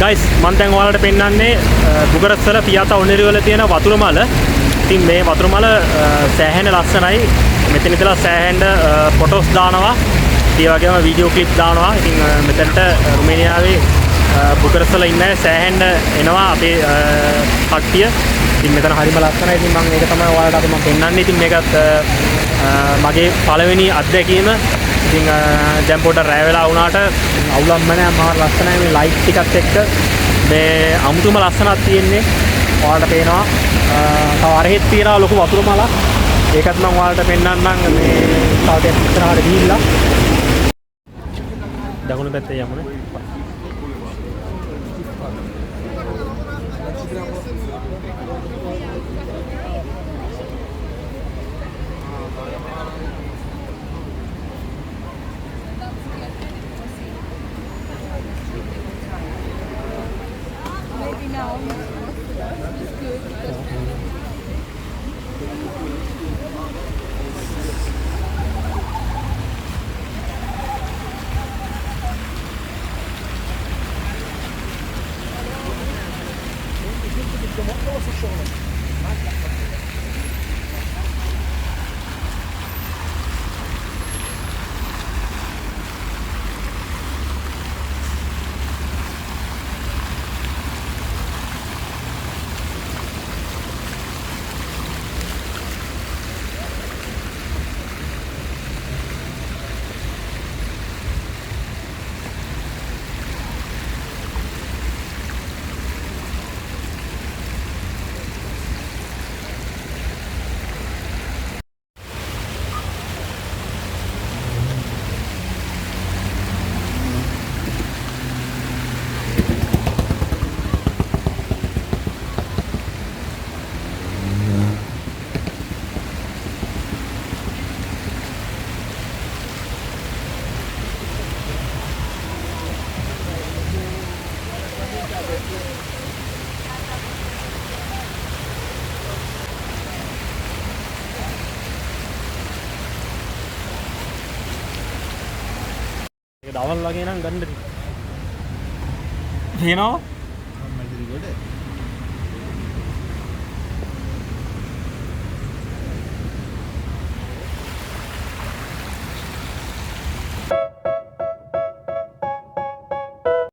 guys මම දැන් ඔයාලට පෙන්නන්නේ බුකරස්ට් වල පියාසා උනිරි වල තියෙන වතුර මල. ඉතින් මේ වතුර මල සෑහෙන ලස්සනයි. මෙතන ඉඳලා සෑහෙන ෆොටෝස් දානවා. ඒ වගේම වීඩියෝ ක්ලිප් දානවා. ඉතින් මෙතනට රුමේනියාවේ බුකරස්ට් වල ඉන්න සෑහෙන එනවා අපේ කට්ටිය. ඉතින් මෙතන හරිම ලස්සනයි. ඉතින් මම මේක තමයි ඔයාලට අද මම පෙන්නන්නේ. ඉතින් මේකත් මගේ පළවෙනි අත්දැකීම. ඉතින් දැන් පොඩ්ඩක් රැ වෙලා වුණාට අවුලක්ම නැහැ. මාර ලස්සනයි මේ ලයිට් ටිකත් එක්ක. මේ අමුතුම ලස්සනක් තියෙන්නේ. ඔයාලට පේනවා. තව අරහෙත් තියෙනවා ලොකු වතුර මලක්. ඒකත් මම ඔයාලට පෙන්නන්නම් මේ තව ටිකක් ඉස්සරහට ගිහිල්ලා. දකුණු පැත්තේ යමුනේ. දවල් වගේ නම් ගන්නද? පේනවා? Multi record